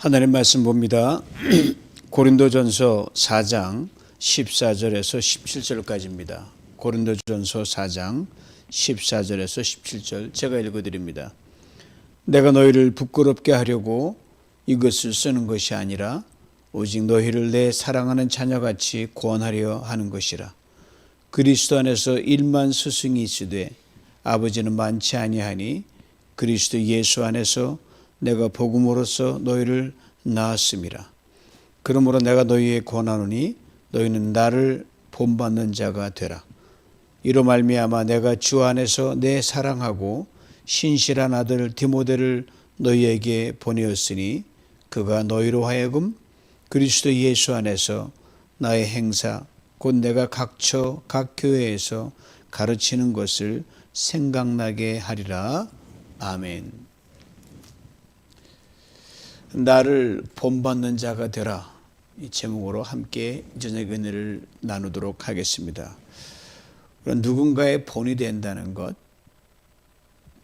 하나님 말씀 봅니다. 고린도전서 4장 14절에서 17절까지입니다. 고린도전서 4장 14절에서 17절 제가 읽어드립니다. 내가 너희를 부끄럽게 하려고 이것을 쓰는 것이 아니라 오직 너희를 내 사랑하는 자녀같이 구원하려 하는 것이라. 그리스도 안에서 일만 스승이 있으되 아버지는 많지 아니하니 그리스도 예수 안에서 내가 복음으로써 너희를 낳았음이라. 그러므로 내가 너희에 권하노니 너희는 나를 본받는 자가 되라. 이로 말미암아 내가 주 안에서 내 사랑하고 신실한 아들 디모데를 너희에게 보내었으니 그가 너희로 하여금 그리스도 예수 안에서 나의 행사 곧 내가 각처 각 교회에서 가르치는 것을 생각나게 하리라. 아멘. 나를 본받는 자가 되라. 이 제목으로 함께 저녁 은혜를 나누도록 하겠습니다. 누군가의 본이 된다는 것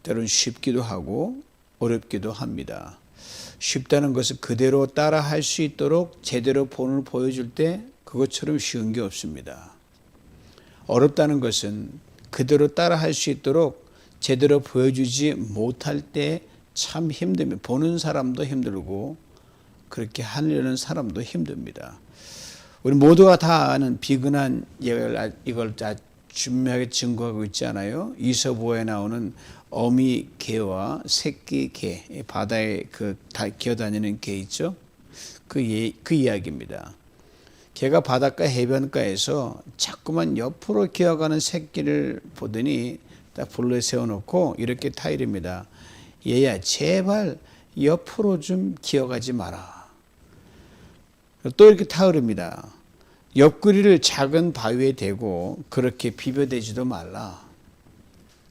때로는 쉽기도 하고 어렵기도 합니다. 쉽다는 것은 그대로 따라 할 수 있도록 제대로 본을 보여줄 때 그것처럼 쉬운 게 없습니다. 어렵다는 것은 그대로 따라 할 수 있도록 제대로 보여주지 못할 때 참 힘듭니다. 보는 사람도 힘들고 그렇게 하려는 사람도 힘듭니다. 우리 모두가 다 아는 비근한 이걸 다 준명하게 증거하고 있지 않아요? 이서부에 나오는 어미 개와 새끼 개, 바다에 다 기어다니는 개 있죠? 그 이야기입니다. 개가 바닷가 해변가에서 자꾸만 옆으로 기어가는 새끼를 보더니 딱 불러에 세워놓고 이렇게 타이릅니다. 얘야 제발 옆으로 좀 기어가지 마라. 또 이렇게 타으릅니다. 옆구리를 작은 바위에 대고 그렇게 비벼대지도 말라.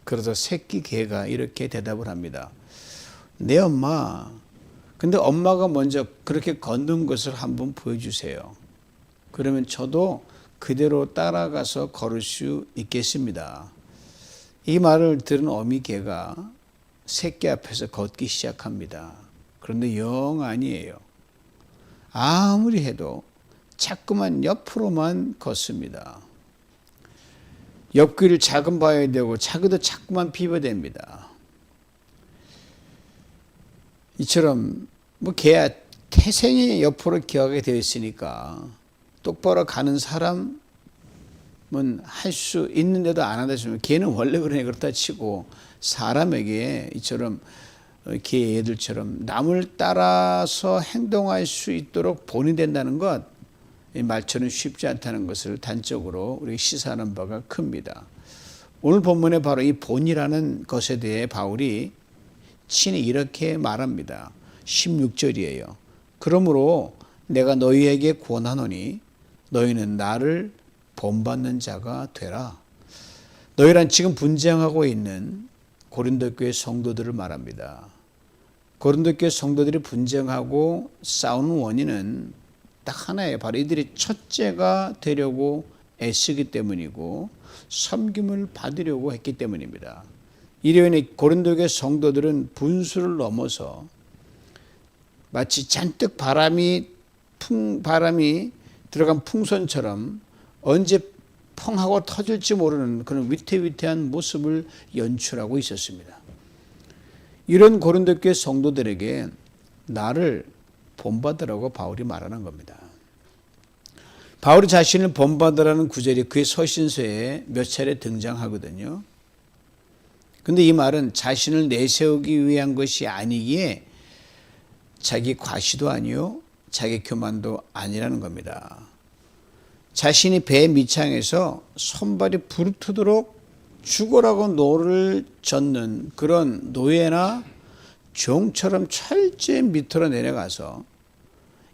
그래서 새끼 개가 이렇게 대답을 합니다. 네 엄마, 근데 엄마가 먼저 그렇게 걷는 것을 한번 보여주세요. 그러면 저도 그대로 따라가서 걸을 수 있겠습니다. 이 말을 들은 어미 개가 새끼 앞에서 걷기 시작합니다. 그런데 영 아니에요. 아무리 해도 자꾸만 옆으로만 걷습니다. 옆구리를 작은 바위에 대고 자기도 자꾸만 비벼댑니다. 이처럼 개야 태생이 옆으로 기어가게 되어 있으니까 똑바로 가는 사람은 할 수 있는데도 안 한다 치면 개는 원래 그렇다 치고 사람에게 이처럼 개 애들처럼 남을 따라서 행동할 수 있도록 본이 된다는 것, 이 말처럼 쉽지 않다는 것을 단적으로 우리 시사하는 바가 큽니다. 오늘 본문에 바로 이 본이라는 것에 대해 바울이 친히 이렇게 말합니다. 16절이에요. 그러므로 내가 너희에게 권하노니 너희는 나를 본받는 자가 되라. 너희란 지금 분쟁하고 있는 고린도 교회 성도들을 말합니다. 고린도 교회 성도들이 분쟁하고 싸우는 원인은 딱 하나예요. 바로 이들이 첫째가 되려고 애쓰기 때문이고 섬김을 받으려고 했기 때문입니다. 이로 인해 고린도 교회 성도들은 분수를 넘어서 마치 잔뜩 바람이 들어간 풍선처럼 언제 펑 하고 터질지 모르는 그런 위태위태한 모습을 연출하고 있었습니다. 이런 고린도 교회 성도들에게 나를 본받으라고 바울이 말하는 겁니다. 바울이 자신을 본받으라는 구절이 그의 서신서에 몇 차례 등장하거든요. 그런데 이 말은 자신을 내세우기 위한 것이 아니기에 자기 과시도 아니요 자기 교만도 아니라는 겁니다. 자신이 배 밑창에서 손발이 부르트도록 죽으라고 노를 젓는 그런 노예나 종처럼 철저히 밑으로 내려가서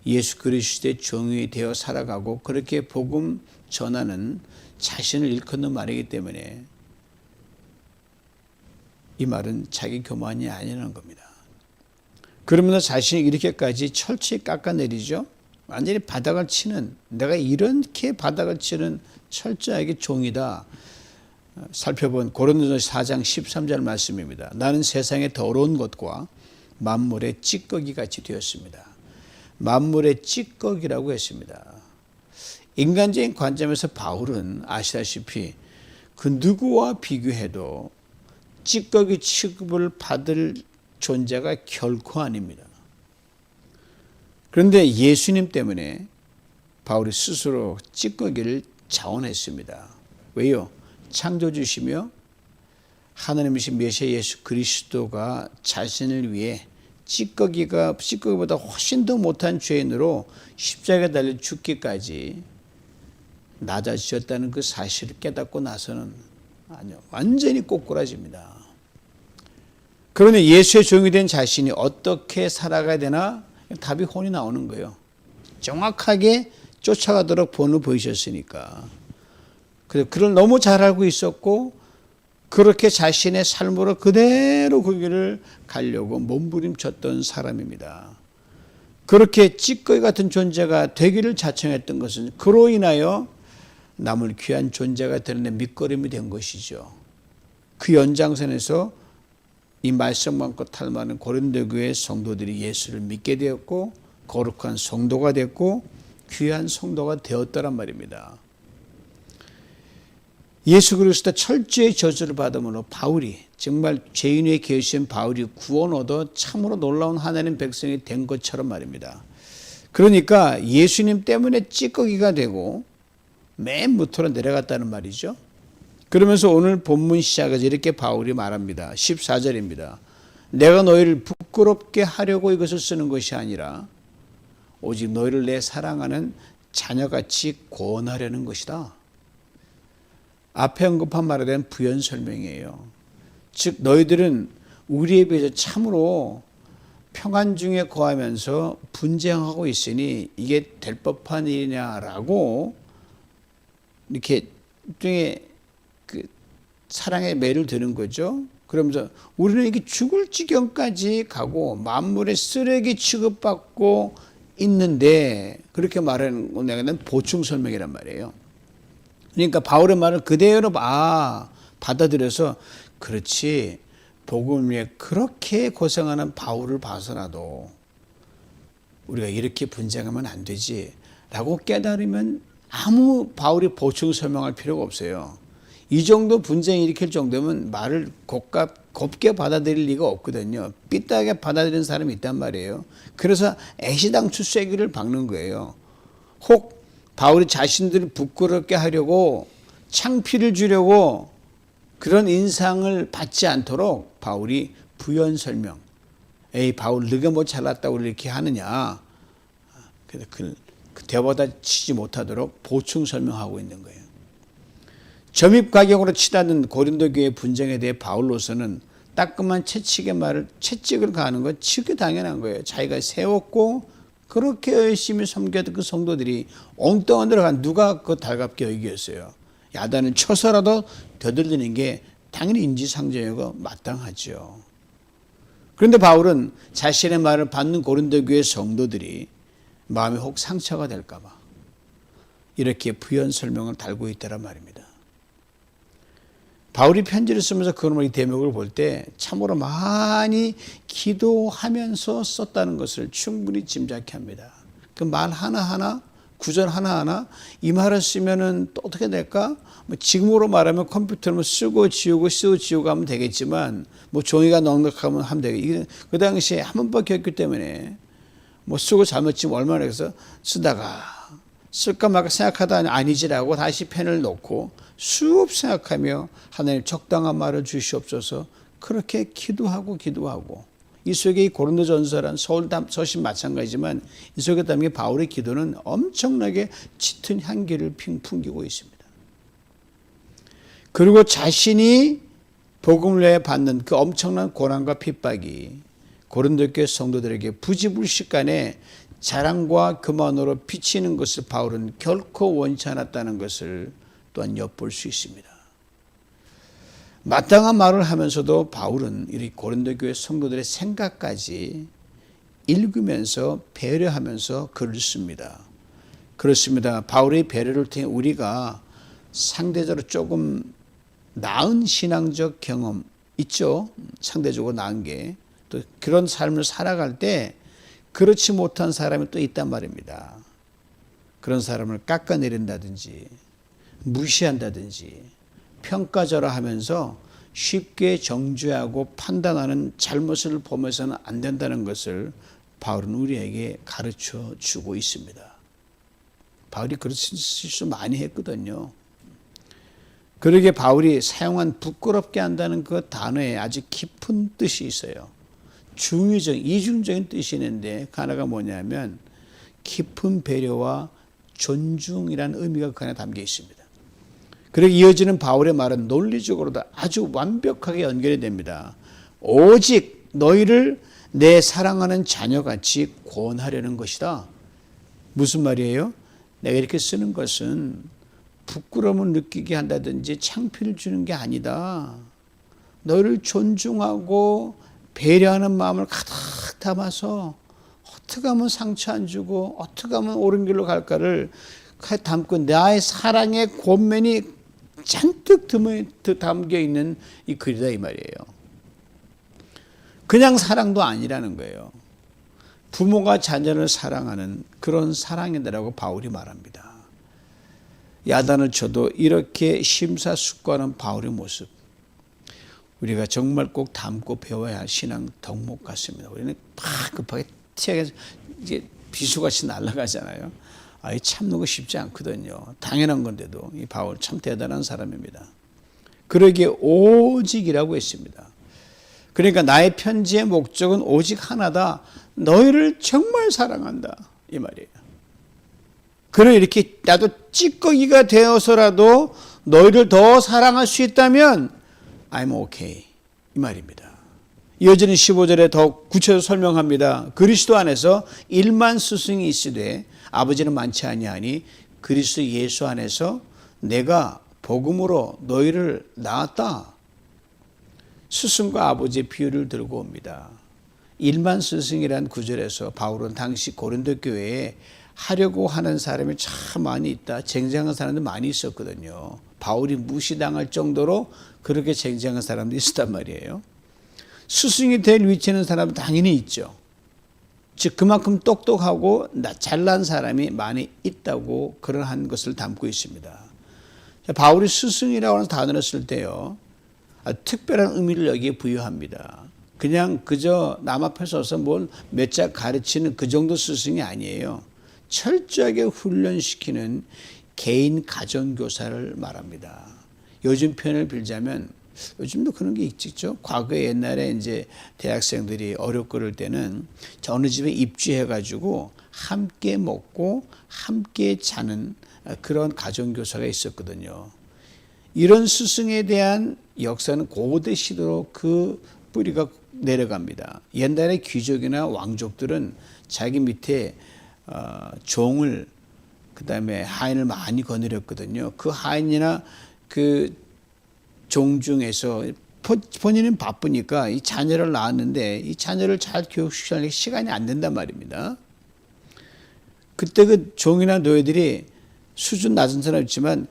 예수 그리스도의 종이 되어 살아가고 그렇게 복음 전하는 자신을 일컫는 말이기 때문에 이 말은 자기 교만이 아니라는 겁니다. 그러면서 자신이 이렇게까지 철저히 깎아내리죠. 완전히 바닥을 치는, 내가 이렇게 바닥을 치는 철저하게 종이다. 살펴본 고린도전서 4장 13절 말씀입니다. 나는 세상의 더러운 것과 만물의 찌꺼기 같이 되었습니다. 만물의 찌꺼기라고 했습니다. 인간적인 관점에서 바울은 아시다시피 그 누구와 비교해도 찌꺼기 취급을 받을 존재가 결코 아닙니다. 그런데 예수님 때문에 바울이 스스로 찌꺼기를 자원했습니다. 왜요? 창조주시며 하나님이신 메시아 예수 그리스도가 자신을 위해 찌꺼기보다 훨씬 더 못한 죄인으로 십자가에 달려 죽기까지 낮아지셨다는 그 사실을 깨닫고 나서는 아니요, 완전히 꼬꾸라집니다. 그러니 예수의 종이 된 자신이 어떻게 살아가야 되나? 답이 혼이 나오는 거예요. 정확하게 쫓아가도록 본을 보이셨으니까. 그걸 너무 잘 알고 있었고 그렇게 자신의 삶으로 그대로 그 길을 가려고 몸부림쳤던 사람입니다. 그렇게 찌꺼기 같은 존재가 되기를 자청했던 것은 그로 인하여 남을 귀한 존재가 되는 데 밑거름이 된 것이죠. 그 연장선에서 이 말씀 많고 탈 많은 고린도 교회 성도들이 예수를 믿게 되었고 거룩한 성도가 됐고 귀한 성도가 되었다란 말입니다. 예수 그리스도 철저히 저주를 받음으로 바울이 정말 죄인 위에 계신 바울이 구원 얻어 참으로 놀라운 하나님 백성이 된 것처럼 말입니다. 그러니까 예수님 때문에 찌꺼기가 되고 맨 밑으로 내려갔다는 말이죠. 그러면서 오늘 본문 시작에서 이렇게 바울이 말합니다. 14절입니다. 내가 너희를 부끄럽게 하려고 이것을 쓰는 것이 아니라 오직 너희를 내 사랑하는 자녀같이 권하려는 것이다. 앞에 언급한 말에 대한 부연 설명이에요. 즉 너희들은 우리에 비해서 참으로 평안 중에 거하면서 분쟁하고 있으니 이게 될 법한 일이냐라고 이렇게 일종의 그 사랑의 매를 드는 거죠. 그러면서 우리는 이게 죽을 지경까지 가고 만물의 쓰레기 취급받고 있는데 그렇게 말하는 건 내가 보충 설명이란 말이에요. 그러니까 바울의 말을 그대로 받아들여서 그렇지 복음 위에 그렇게 고생하는 바울을 봐서라도 우리가 이렇게 분쟁하면 안 되지 라고 깨달으면 아무 바울이 보충 설명할 필요가 없어요. 이 정도 분쟁 일으킬 정도면 말을 곱게 받아들일 리가 없거든요. 삐딱하게 받아들이는 사람이 있단 말이에요. 그래서 애시당초 쐐기를 박는 거예요. 혹 바울이 자신들을 부끄럽게 하려고 창피를 주려고 그런 인상을 받지 않도록 바울이 부연 설명. 에이 바울 너가 뭐 잘났다고 이렇게 하느냐. 그래서 그 대보다 치지 못하도록 보충 설명하고 있는 거예요. 점입 가격으로 치닫는 고린도 교회 분쟁에 대해 바울로서는 따끔한 채찍을 가하는 건 지극히 당연한 거예요. 자기가 세웠고 그렇게 열심히 섬겼던 그 성도들이 엉뚱한 데로 간 누가 그거 달갑게 여기겠어요. 야단을 쳐서라도 되돌리는 게 당연히 인지상정이고 마땅하죠. 그런데 바울은 자신의 말을 받는 고린도 교회 성도들이 마음에 혹 상처가 될까 봐 이렇게 부연 설명을 달고 있다란 말입니다. 바울이 편지를 쓰면서 이 대목을 볼 때 참으로 많이 기도하면서 썼다는 것을 충분히 짐작케 합니다. 그 말 하나하나, 구절 하나하나 이 말을 쓰면은 또 어떻게 될까? 뭐 지금으로 말하면 컴퓨터로 쓰고 지우고 하면 되겠지만 뭐 종이가 넉넉하면 하면 되겠지. 그 당시에 한 번밖에 없기 때문에 뭐 쓰고 잘못 지면 얼마나 해서 쓰다가 쓸까 말까 생각하다 아니지라고 다시 펜을 놓고 수업 생각하며 하나님 적당한 말을 주시옵소서 그렇게 기도하고 이 속에 이 고린도전서란 서신 마찬가지지만 이 속에 담긴 바울의 기도는 엄청나게 짙은 향기를 풍기고 있습니다. 그리고 자신이 복음을 위해 받는 그 엄청난 고난과 핍박이 고린도 교회 성도들에게 부지불식간에 자랑과 교만으로 비치는 것을 바울은 결코 원치 않았다는 것을 또한 엿볼 수 있습니다. 마땅한 말을 하면서도 바울은 이 고린도 교회 성도들의 생각까지 읽으면서 배려하면서 글을 씁니다. 그렇습니다. 바울의 배려를 통해 우리가 상대적으로 조금 나은 신앙적 경험 있죠. 상대적으로 나은 게 또 그런 삶을 살아갈 때 그렇지 못한 사람이 또 있단 말입니다. 그런 사람을 깎아내린다든지 무시한다든지 평가절하 하면서 쉽게 정죄하고 판단하는 잘못을 보면서는 안 된다는 것을 바울은 우리에게 가르쳐 주고 있습니다. 바울이 그런 실수 많이 했거든요. 그러게 바울이 사용한 부끄럽게 한다는 그 단어에 아주 깊은 뜻이 있어요. 이중적인 뜻이 있는데 그 하나가 뭐냐면 깊은 배려와 존중이라는 의미가 그 안에 담겨 있습니다. 그리고 이어지는 바울의 말은 논리적으로도 아주 완벽하게 연결이 됩니다. 오직 너희를 내 사랑하는 자녀같이 권하려는 것이다. 무슨 말이에요? 내가 이렇게 쓰는 것은 부끄러움을 느끼게 한다든지 창피를 주는 게 아니다. 너희를 존중하고 배려하는 마음을 가득 담아서 어떻게 하면 상처 안 주고 어떻게 하면 옳은 길로 갈까를 담고 나의 사랑의 권면이 잔뜩 담겨 있는 이 글이다 이 말이에요. 그냥 사랑도 아니라는 거예요. 부모가 자녀를 사랑하는 그런 사랑이다라고 바울이 말합니다. 야단을 쳐도 이렇게 심사숙고하는 바울의 모습, 우리가 정말 꼭 담고 배워야 할 신앙 덕목 같습니다. 우리는 급하게 튀어서 이제 비수같이 날아가잖아요. 이 참는 거 쉽지 않거든요. 당연한 건데도 이 바울 참 대단한 사람입니다. 그러기에 오직이라고 했습니다. 그러니까 나의 편지의 목적은 오직 하나다. 너희를 정말 사랑한다 이 말이에요. 그는 이렇게 나도 찌꺼기가 되어서라도 너희를 더 사랑할 수 있다면 I'm okay 이 말입니다. 이어지는 15절에 더 구체적으로 설명합니다. 그리스도 안에서 1만 스승이 있으되 아버지는 많지 아니하니 그리스도 예수 안에서 내가 복음으로 너희를 낳았다. 스승과 아버지의 비유를 들고 옵니다. 1만 스승이란 구절에서 바울은 당시 고린도 교회에 하려고 하는 사람이 참 많이 있다. 쟁쟁한 사람들 많이 있었거든요. 바울이 무시당할 정도로 그렇게 쟁쟁한 사람들이 있었단 말이에요. 스승이 될 위치는 사람은 당연히 있죠. 즉 그만큼 똑똑하고 잘난 사람이 많이 있다고 그러한 것을 담고 있습니다. 바울이 스승이라고 하는 단어를 쓸 때요. 특별한 의미를 여기에 부여합니다. 그냥 그저 남 앞에 서서 뭘 몇 자 가르치는 그 정도 스승이 아니에요. 철저하게 훈련시키는 개인 가정교사를 말합니다. 요즘 표현을 빌자면 요즘도 그런 게 있죠. 과거에 옛날에 이제 대학생들이 어렵고 그럴 때는 어느 집에 입주해가지고 함께 먹고 함께 자는 그런 가정교사가 있었거든요. 이런 스승에 대한 역사는 고대 시대로 그 뿌리가 내려갑니다. 옛날에 귀족이나 왕족들은 자기 밑에 종을 그다음에 하인을 많이 거느렸거든요. 그 하인이나 그 종 중에서 본인은 바쁘니까 이 자녀를 낳았는데 이 자녀를 잘 교육시키는 시간이 안 된단 말입니다. 그때 그 종이나 노예들이 수준 낮은 사람 있지만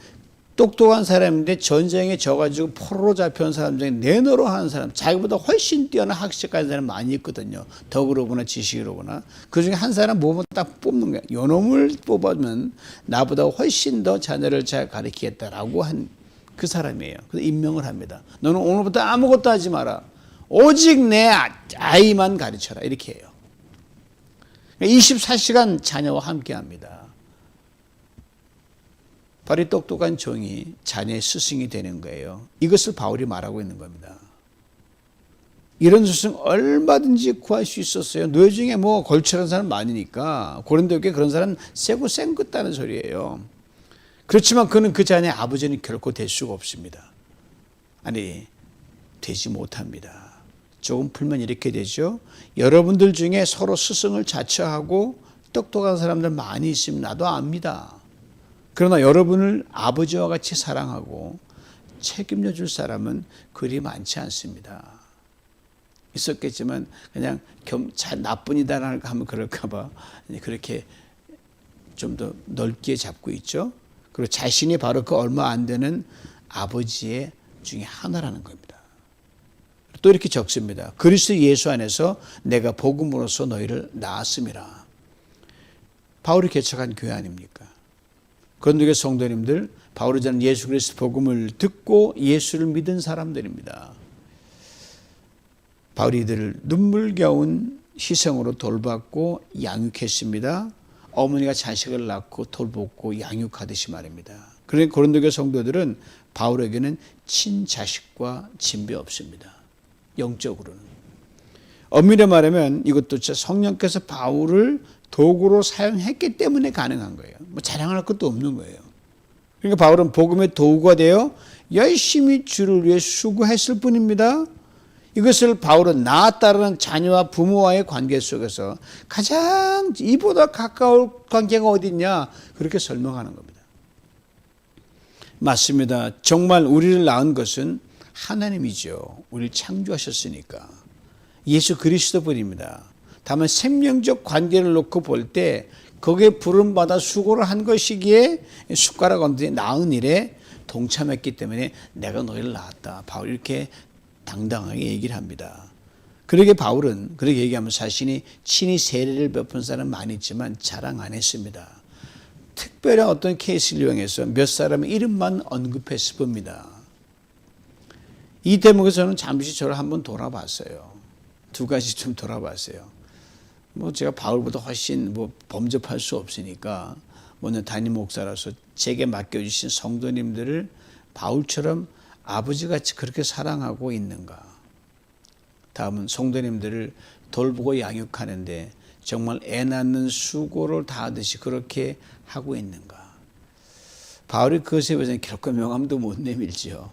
똑똑한 사람인데 전쟁에 져가지고 포로로 잡혀온 사람 중에 내노로 하는 사람, 자기보다 훨씬 뛰어난 학식 가진 사람 많이 있거든요. 덕으로구나 지식으로구나. 그중에 한 사람 보면 딱 뽑는 거야. 요놈을 뽑으면 나보다 훨씬 더 자녀를 잘 가르치겠다라고 한 그 사람이에요. 그래서 임명을 합니다. 너는 오늘부터 아무것도 하지 마라. 오직 내 아이만 가르쳐라. 이렇게 해요. 24시간 자녀와 함께 합니다. 바로 똑똑한 종이 자녀의 스승이 되는 거예요. 이것을 바울이 말하고 있는 겁니다. 이런 스승 얼마든지 구할 수 있었어요. 노예 중에 뭐 걸출한 사람 많으니까 고린도 교회 그런 사람 세고 생긋다는 소리예요. 그렇지만 그는 그 자녀의 아버지는 결코 될 수가 없습니다. 아니 되지 못합니다. 조금 풀면 이렇게 되죠. 여러분들 중에 서로 스승을 자처하고 똑똑한 사람들 많이 있으면 나도 압니다. 그러나 여러분을 아버지와 같이 사랑하고 책임져 줄 사람은 그리 많지 않습니다. 있었겠지만 그냥 나뿐이다라는 하면 그럴까 봐 그렇게 좀 더 넓게 잡고 있죠. 그리고 자신이 바로 그 얼마 안 되는 아버지의 중에 하나라는 겁니다. 또 이렇게 적습니다. 그리스도 예수 안에서 내가 복음으로써 너희를 낳았음이라. 바울이 개척한 교회 아닙니까? 고린도교회 성도님들, 바울이 전한 예수 그리스도 복음을 듣고 예수를 믿은 사람들입니다. 바울이 이들을 눈물겨운 희생으로 돌봤고 양육했습니다. 어머니가 자식을 낳고 돌보고 양육하듯이 말입니다. 그러니 고린도교회 성도들은 바울에게는 친자식과 진배 없습니다. 영적으로는. 엄밀히 말하면 이것도 성령께서 바울을 도구로 사용했기 때문에 가능한 거예요. 뭐 자랑할 것도 없는 거예요. 그러니까 바울은 복음의 도구가 되어 열심히 주를 위해 수고했을 뿐입니다. 이것을 바울은 나 따르는 자녀와 부모와의 관계 속에서 가장 이보다 가까울 관계가 어디 있냐 그렇게 설명하는 겁니다. 맞습니다. 정말 우리를 낳은 것은 하나님이죠. 우리를 창조하셨으니까. 예수 그리스도뿐입니다. 다만 생명적 관계를 놓고 볼 때 거기에 부름받아 수고를 한 것이기에 숟가락 얹듯이 낳은 일에 동참했기 때문에 내가 너희를 낳았다. 바울 이렇게 당당하게 얘기를 합니다. 그러게 바울은 그렇게 얘기하면 자신이 친히 세례를 베푼 사람 많이 있지만 자랑 안 했습니다. 특별한 어떤 케이스를 이용해서 몇 사람의 이름만 언급했을 뿐입니다. 이 대목에서 저는 잠시 저를 한번 돌아봤어요. 두 가지 좀 돌아봤어요. 뭐 제가 바울보다 훨씬 범접할 수 없으니까 오늘 담임 목사라서 제게 맡겨주신 성도님들을 바울처럼 아버지같이 그렇게 사랑하고 있는가? 다음은 성도님들을 돌보고 양육하는데 정말 애 낳는 수고를 다하듯이 그렇게 하고 있는가? 바울이 그것에 대해서는 결코 명함도 못 내밀지요.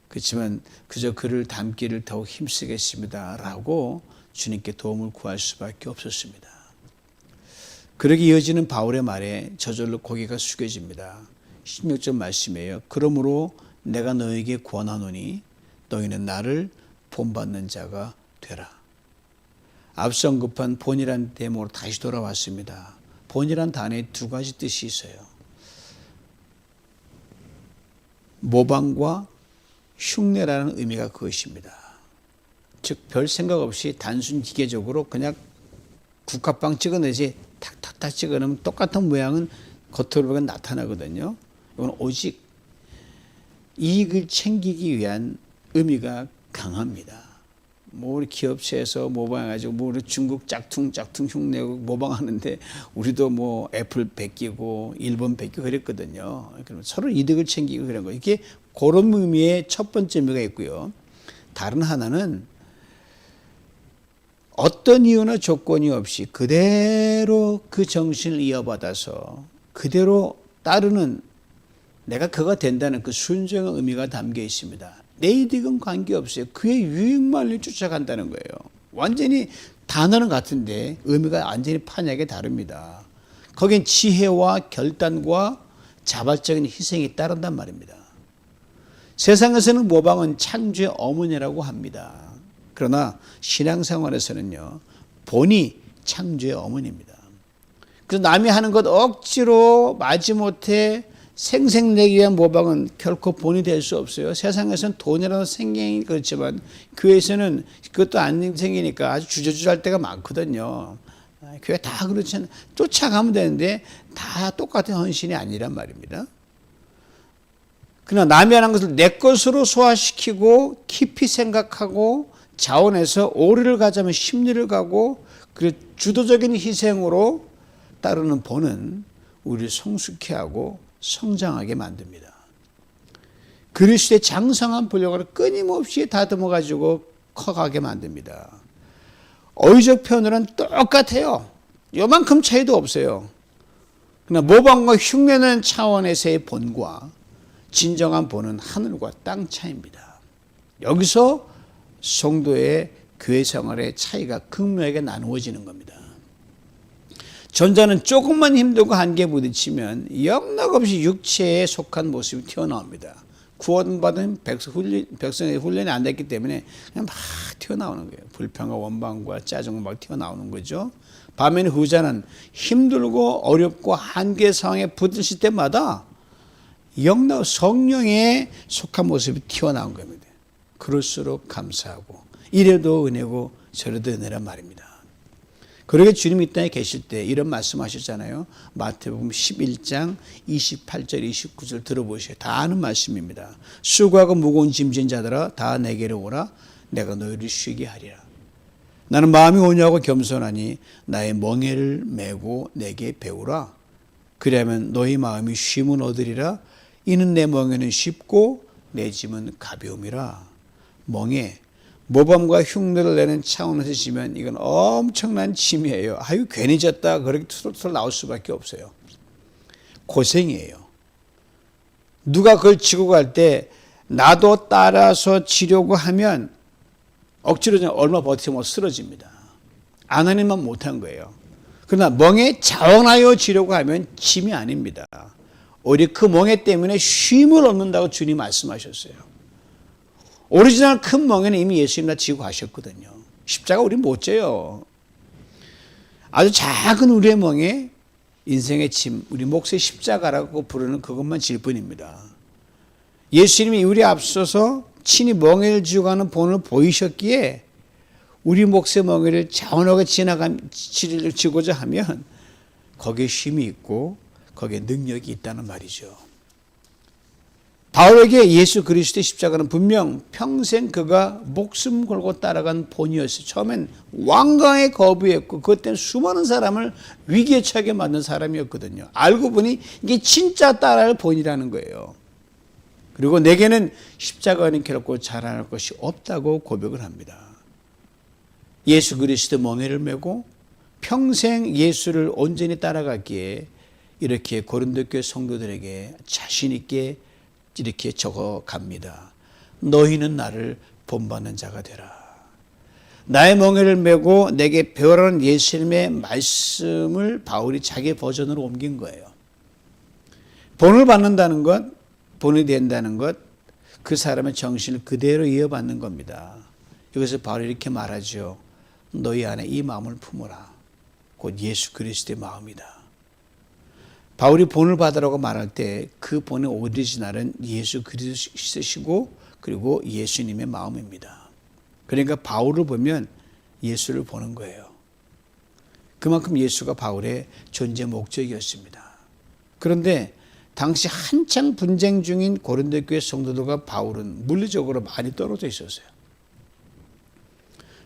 그렇지만 그저 그를 닮기를 더욱 힘쓰겠습니다 라고 주님께 도움을 구할 수밖에 없었습니다. 그러기 이어지는 바울의 말에 저절로 고개가 숙여집니다. 16절 말씀이에요. 그러므로 내가 너에게 권하노니 너희는 나를 본받는 자가 되라. 앞서 언급한 본이란 대목으로 다시 돌아왔습니다. 본이란 단어에 두 가지 뜻이 있어요. 모방과 흉내라는 의미가 그것입니다. 즉 별 생각 없이 단순 기계적으로 그냥 국화빵 찍어내지 탁탁탁 찍어내면 똑같은 모양은 겉으로 보면 나타나거든요. 이건 오직 이익을 챙기기 위한 의미가 강합니다. 뭐 우리 기업체에서 모방해가지고 뭐 우리 중국 짝퉁 흉내고 모방하는데 우리도 뭐 애플 베끼고 일본 베끼고 그랬거든요. 그러면 서로 이득을 챙기고 그런 거. 이게 그런 의미의 첫 번째 의미가 있고요. 다른 하나는 어떤 이유나 조건이 없이 그대로 그 정신을 이어받아서 그대로 따르는 내가 그가 된다는 그 순종의 의미가 담겨 있습니다. 내 이득은 관계없어요. 그의 유익만을 쫓아간다는 거예요. 완전히 단어는 같은데 의미가 완전히 판약이 다릅니다. 거긴 지혜와 결단과 자발적인 희생이 따른단 말입니다. 세상에서는 모방은 창조의 어머니라고 합니다. 그러나 신앙생활에서는요, 본이 창조의 어머니입니다. 그래서 남이 하는 것 억지로 마지못해 생색내기 위한 모방은 결코 본이 될 수 없어요. 세상에서는 돈이라는 생명이 그렇지만 교회에서는 그것도 안 생기니까 아주 주저주저할 때가 많거든요. 교회 다 그렇지 않아요. 쫓아가면 되는데 다 똑같은 헌신이 아니란 말입니다. 그러나 남이 하는 것을 내 것으로 소화시키고 깊이 생각하고 자원해서 오리를 가자면 십리를 가고 그 주도적인 희생으로 따르는 본은 우리를 성숙해 하고 성장하게 만듭니다. 그리스도의 장성한 분량을 끊임없이 다듬어 가지고 커가게 만듭니다. 어휘적 표현으로는 똑같아요. 요만큼 차이도 없어요. 그러나 모방과 흉내내는 차원에서의 본과 진정한 본은 하늘과 땅 차이입니다. 여기서 성도의 교회 생활의 차이가 극명하게 나누어지는 겁니다. 전자는 조금만 힘들고 한계에 부딪히면 영락없이 육체에 속한 모습이 튀어나옵니다. 구원받은 백성의 훈련이 안 됐기 때문에 그냥 막 튀어나오는 거예요. 불평과 원망과 짜증과 막 튀어나오는 거죠. 반면에 후자는 힘들고 어렵고 한계 상황에 부딪힐 때마다 영락 성령에 속한 모습이 튀어나온 겁니다. 그럴수록 감사하고 이래도 은혜고 저래도 은혜란 말입니다. 그러게 주님이 이 땅에 계실 때 이런 말씀하셨잖아요. 마태복음 11장 28절 29절 들어보세요. 다 아는 말씀입니다. 수고하고 무거운 짐진 자들아 다 내게로 오라. 내가 너희를 쉬게 하리라. 나는 마음이 온유하고 겸손하니 나의 멍에를 메고 내게 배우라. 그리하면 너희 마음이 쉼을 얻으리라. 이는 내 멍에는 쉽고 내 짐은 가벼움이라. 멍에 모범과 흉내를 내는 차원에서 지면 이건 엄청난 짐이에요. 아유 괜히 졌다 그렇게 툴툴 나올 수밖에 없어요. 고생이에요. 누가 그걸 지고 갈 때 나도 따라서 지려고 하면 억지로 얼마 버티면 쓰러집니다. 안 하니만 못한 거예요. 그러나 멍에 자원하여 지려고 하면 짐이 아닙니다. 오히려 그 멍에 때문에 쉼을 얻는다고 주님 말씀하셨어요. 오리지널 큰 멍에는 이미 예수님 다 지고 가셨거든요. 십자가 우리 못 져요. 아주 작은 우리의 멍에 인생의 짐, 우리 몫의 십자가라고 부르는 그것만 질 뿐입니다. 예수님이 우리 앞서서 친히 멍에를 지고 가는 본을 보이셨기에 우리 몫의 멍에를 자원하게 지고자 하면 거기에 쉼이 있고 거기에 능력이 있다는 말이죠. 바울에게 예수 그리스도의 십자가는 분명 평생 그가 목숨 걸고 따라간 본이었어요. 처음엔 완강히 거부했고 그것 때문에 수많은 사람을 위기에 처하게 만든 사람이었거든요. 알고 보니 이게 진짜 따라할 본이라는 거예요. 그리고 내게는 십자가는 결코 자랑할 것이 없다고 고백을 합니다. 예수 그리스도 멍에를 메고 평생 예수를 온전히 따라갔기에 이렇게 고린도 교회 성도들에게 자신 있게 이렇게 적어갑니다. 너희는 나를 본받는 자가 되라. 나의 멍에를 메고 내게 배우라는 예수님의 말씀을 바울이 자기 버전으로 옮긴 거예요. 본을 받는다는 것, 본이 된다는 것, 그 사람의 정신을 그대로 이어받는 겁니다. 여기서 바울이 이렇게 말하죠. 너희 안에 이 마음을 품어라. 곧 예수 그리스도의 마음이다. 바울이 본을 받으라고 말할 때 그 본의 오리지널은 예수 그리스도시고 그리고 예수님의 마음입니다. 그러니까 바울을 보면 예수를 보는 거예요. 그만큼 예수가 바울의 존재 목적이었습니다. 그런데 당시 한창 분쟁 중인 고린도 교회 성도들과 바울은 물리적으로 많이 떨어져 있었어요.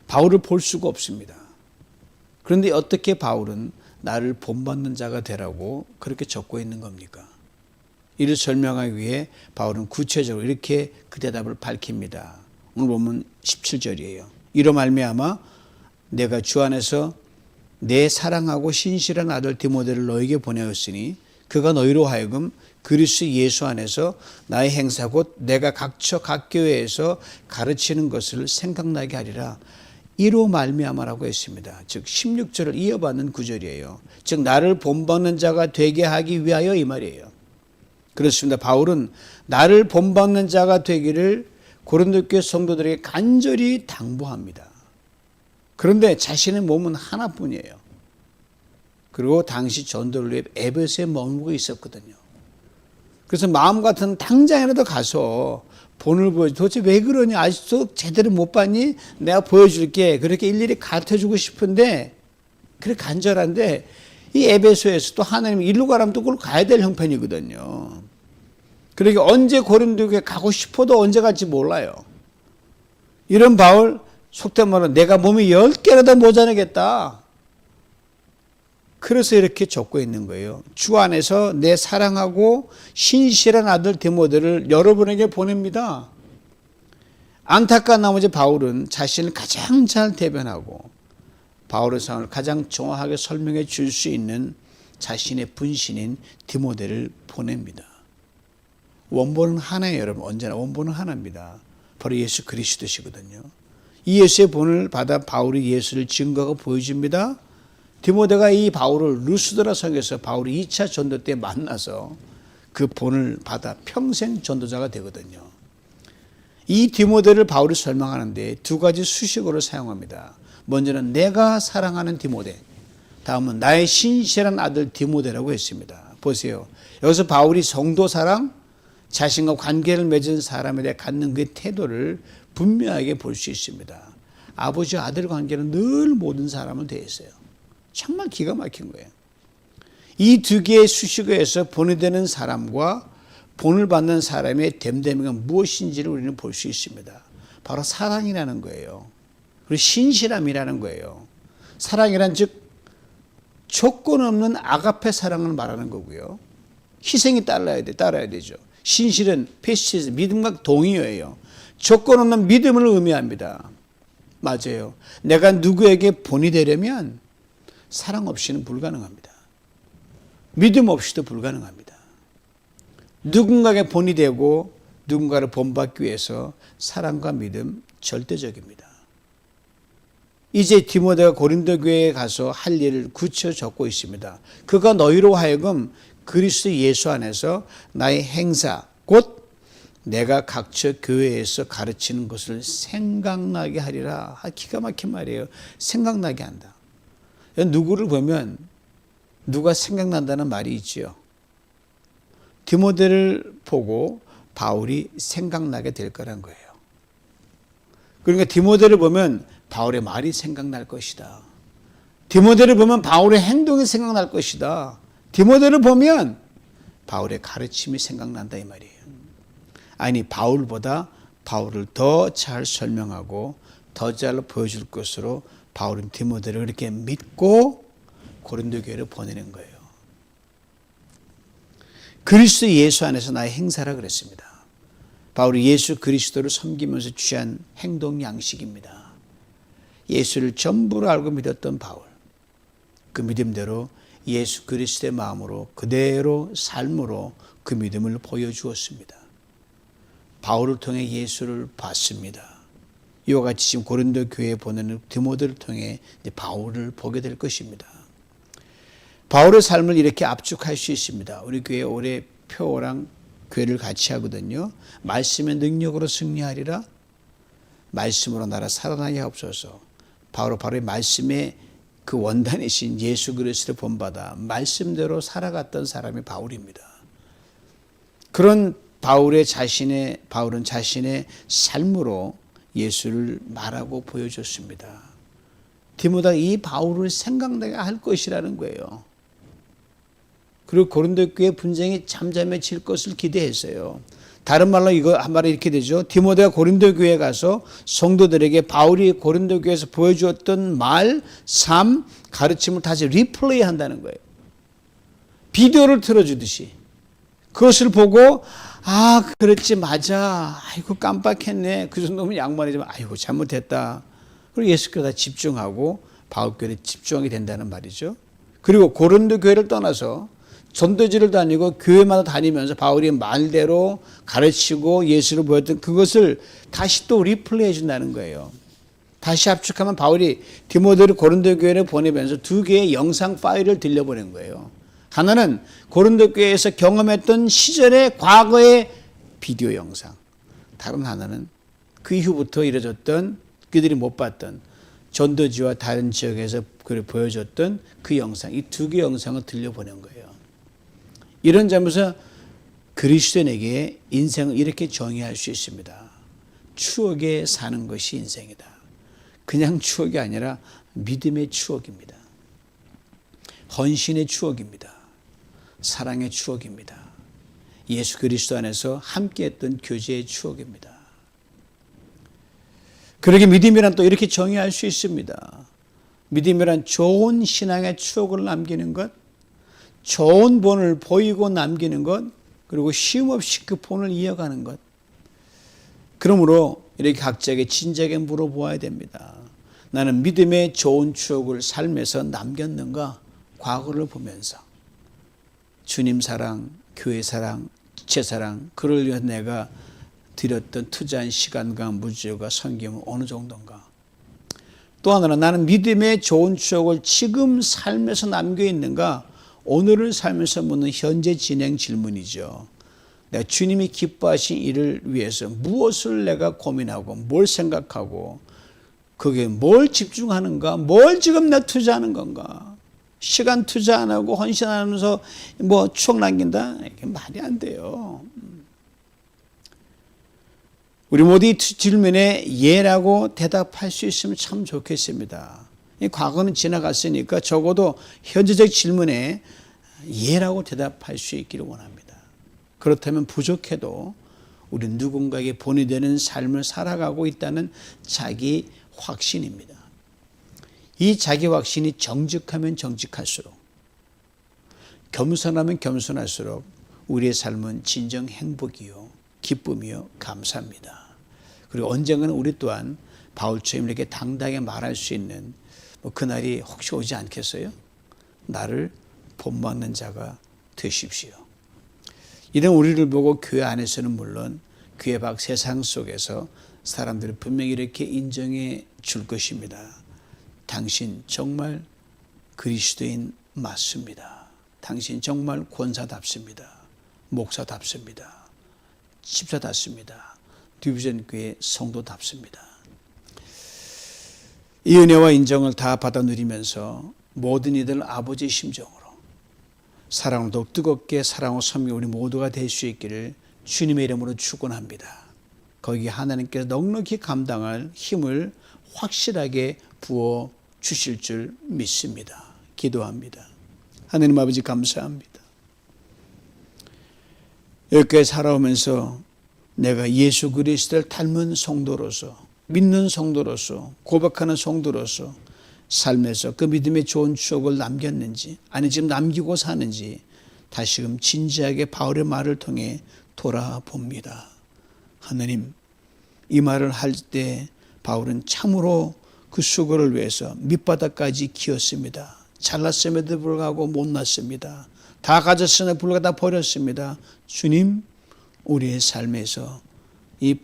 바울을 볼 수가 없습니다. 그런데 어떻게 바울은 나를 본받는 자가 되라고 그렇게 적고 있는 겁니까? 이를 설명하기 위해 바울은 구체적으로 이렇게 그 대답을 밝힙니다. 오늘 보면 17절이에요. 이로 말미암아 내가 주 안에서 내 사랑하고 신실한 아들 디모데를 너에게 보내었으니 그가 너희로 하여금 그리스도 예수 안에서 나의 행사 곧 내가 각 교회에서 가르치는 것을 생각나게 하리라. 이로 말미암아라고 했습니다. 즉 16절을 이어받는 구절이에요. 즉 나를 본받는 자가 되게 하기 위하여 이 말이에요. 그렇습니다. 바울은 나를 본받는 자가 되기를 고린도 교회 성도들에게 간절히 당부합니다. 그런데 자신의 몸은 하나뿐이에요. 그리고 당시 전도를 위해 에베소에 머물고 있었거든요. 그래서 마음 같은 당장이라도 가서 본을 보여줘. 도대체 왜 그러니? 아직도 제대로 못 봤니? 내가 보여줄게. 그렇게 일일이 가르쳐주고 싶은데 그래 간절한데 이 에베소에서 또 하나님이 일로 가라면 또 그걸 가야 될 형편이거든요. 그러니까 언제 고린도에 가고 싶어도 언제 갈지 몰라요. 이런 바울 속된 말은 내가 몸이 10개라도 모자라겠다. 그래서 이렇게 적고 있는 거예요. 주 안에서 내 사랑하고 신실한 아들 디모데를 여러분에게 보냅니다. 안타까운 나머지 바울은 자신을 가장 잘 대변하고 바울의 상황을 가장 정확하게 설명해 줄 수 있는 자신의 분신인 디모데를 보냅니다. 원본은 하나예요, 여러분. 언제나 원본은 하나입니다. 바로 예수 그리스도시거든요. 이 예수의 본을 받아 바울이 예수를 증거하고 보여줍니다. 디모데가 이 바울을 루스드라 성에서 바울이 2차 전도 때 만나서 그 본을 받아 평생 전도자가 되거든요. 이 디모데를 바울이 설명하는데 두 가지 수식어를 사용합니다. 먼저는 내가 사랑하는 디모데, 다음은 나의 신실한 아들 디모데라고 했습니다. 보세요. 여기서 바울이 성도 사랑, 자신과 관계를 맺은 사람에 대해 갖는 그 태도를 분명하게 볼 수 있습니다. 아버지와 아들 관계는 늘 모든 사람은 돼 있어요. 정말 기가 막힌 거예요. 이 두 개의 수식어에서 본이 되는 사람과 본을 받는 사람의 됨됨이가 무엇인지를 우리는 볼 수 있습니다. 바로 사랑이라는 거예요. 그리고 신실함이라는 거예요. 사랑이란 즉 조건 없는 아가페 사랑을 말하는 거고요. 희생이 따라야 되죠. 신실은 패시즈, 믿음과 동의어예요. 조건 없는 믿음을 의미합니다. 맞아요. 내가 누구에게 본이 되려면 사랑 없이는 불가능합니다. 믿음 없이도 불가능합니다. 누군가에게 본이 되고 누군가를 본받기 위해서 사랑과 믿음 절대적입니다. 이제 디모데가 고린도 교회에 가서 할 일을 굳혀 적고 있습니다. 그가 너희로 하여금 그리스도 예수 안에서 나의 행사 곧 내가 각처 교회에서 가르치는 것을 생각나게 하리라. 기가 막힌 말이에요. 생각나게 한다. 누구를 보면 누가 생각난다는 말이 있지요. 디모데를 보고 바울이 생각나게 될 거란 거예요. 그러니까 디모데를 보면 바울의 말이 생각날 것이다. 디모데를 보면 바울의 행동이 생각날 것이다. 디모데를 보면 바울의 가르침이 생각난다 이 말이에요. 아니 바울보다 바울을 더 잘 설명하고 더 잘 보여줄 것으로 바울은 디모데를 그렇게 믿고 고린도 교회를 보내는 거예요. 그리스도 예수 안에서 나의 행사라 그랬습니다. 바울이 예수 그리스도를 섬기면서 취한 행동 양식입니다. 예수를 전부로 알고 믿었던 바울. 그 믿음대로 예수 그리스도의 마음으로 그대로 삶으로 그 믿음을 보여주었습니다. 바울을 통해 예수를 봤습니다. 이와 같이 지금 고린도 교회에 보내는 디모데를 통해 바울을 보게 될 것입니다. 바울의 삶을 이렇게 압축할 수 있습니다. 우리 교회 올해 표랑 교회를 같이 하거든요. 말씀의 능력으로 승리하리라. 말씀으로 나라 살아나게 하옵소서. 바울의 말씀의 그 원단이신 예수 그리스도를 본받아 말씀대로 살아갔던 사람이 바울입니다. 그런 바울은 자신의 삶으로 예수를 말하고 보여줬습니다. 디모데가 이 바울을 생각나게 할 것이라는 거예요. 그리고 고린도 교회 분쟁이 잠잠해질 것을 기대했어요. 다른 말로 이거 한 말이 이렇게 되죠. 디모데가 고린도 교회에 가서 성도들에게 바울이 고린도 교회에서 보여주었던 말, 삶, 가르침을 다시 리플레이 한다는 거예요. 비디오를 틀어주듯이. 그것을 보고 그렇지 맞아. 아이고 깜빡했네. 그 정도면 양반이지만 아이고 잘못했다. 그리고 예수께서 집중하고 바울 교회에 집중하게 된다는 말이죠. 그리고 고린도 교회를 떠나서 전도지를 다니고 교회마다 다니면서 바울이 말대로 가르치고 예수를 보였던 그것을 다시 또 리플레이 해준다는 거예요. 다시 압축하면 바울이 디모데를 고린도 교회를 보내면서 두 개의 영상 파일을 들려보낸 거예요. 하나는 고린도 교회에서 경험했던 시절의 과거의 비디오 영상. 다른 하나는 그 이후부터 이뤄졌던 그들이 못 봤던 전도지와 다른 지역에서 보여줬던 그 영상. 이 두 개의 영상을 들려보낸 거예요. 이런 점에서 그리스도인에게 인생을 이렇게 정의할 수 있습니다. 추억에 사는 것이 인생이다. 그냥 추억이 아니라 믿음의 추억입니다. 헌신의 추억입니다. 사랑의 추억입니다. 예수 그리스도 안에서 함께했던 교제의 추억입니다. 그러게 믿음이란 또 이렇게 정의할 수 있습니다. 믿음이란 좋은 신앙의 추억을 남기는 것, 좋은 본을 보이고 남기는 것, 그리고 쉼없이 그 본을 이어가는 것. 그러므로 이렇게 각자에게 진지하게 물어보아야 됩니다. 나는 믿음의 좋은 추억을 삶에서 남겼는가? 과거를 보면서 주님 사랑, 교회 사랑, 제 사랑, 그를 위해 내가 드렸던 투자한 시간과 무지와 성경은 어느 정도인가? 또 하나는 나는 믿음의 좋은 추억을 지금 삶에서 남겨 있는가? 오늘을 살면서 묻는 현재 진행 질문이죠. 내가 주님이 기뻐하신 일을 위해서 무엇을 내가 고민하고 뭘 생각하고 거기에 뭘 집중하는가? 뭘 지금 내가 투자하는 건가? 시간 투자 안 하고 헌신 안 하면서 추억 남긴다? 이게 말이 안 돼요. 우리 모두 이 질문에 예라고 대답할 수 있으면 참 좋겠습니다. 이 과거는 지나갔으니까 적어도 현재적 질문에 예라고 대답할 수 있기를 원합니다. 그렇다면 부족해도 우리 누군가에게 본이 되는 삶을 살아가고 있다는 자기 확신입니다. 이 자기 확신이 정직하면 정직할수록, 겸손하면 겸손할수록 우리의 삶은 진정 행복이요, 기쁨이요, 감사입니다. 그리고 언젠가는 우리 또한 바울처럼 이렇게 당당하게 말할 수 있는 그날이 혹시 오지 않겠어요? 나를 본받는 자가 되십시오. 이런 우리를 보고 교회 안에서는 물론 교회 밖 세상 속에서 사람들이 분명히 이렇게 인정해 줄 것입니다. 당신 정말 그리스도인 맞습니다. 당신 정말 권사답습니다. 목사답습니다. 집사답습니다. 디비전교회 성도답습니다. 이 은혜와 인정을 다 받아 누리면서 모든 이들 아버지의 심정으로 사랑을 더욱 뜨겁게 사랑하고 섬기 우리 모두가 될 수 있기를 주님의 이름으로 축원합니다. 거기에 하나님께서 넉넉히 감당할 힘을 확실하게 부어 주실 줄 믿습니다. 기도합니다. 하나님 아버지 감사합니다. 여기까지 살아오면서 내가 예수 그리스도를 닮은 성도로서, 믿는 성도로서, 고백하는 성도로서 삶에서 그 믿음의 좋은 추억을 남겼는지, 아니 지금 남기고 사는지 다시금 진지하게 바울의 말을 통해 돌아봅니다. 하나님, 이 말을 할 때 바울은 참으로 그 수고를 위해서 밑바닥까지 기었습니다. 잘났음에도 불구하고 못났습니다. 다 가졌으나 불구하고 다 버렸습니다. 주님, 우리의 삶에서 이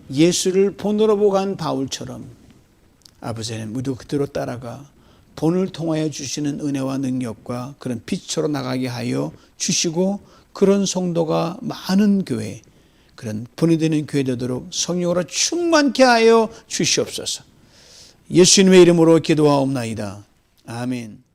예수를 본으로 보고 간 바울처럼 아버지 하나님, 우리도 그대로 따라가 본을 통하여 주시는 은혜와 능력과 그런 빛으로 나가게 하여 주시고, 그런 성도가 많은 교회, 그런 본이 되는 교회 되도록 성령으로 충만케 하여 주시옵소서. 예수님의 이름으로 기도하옵나이다. 아멘.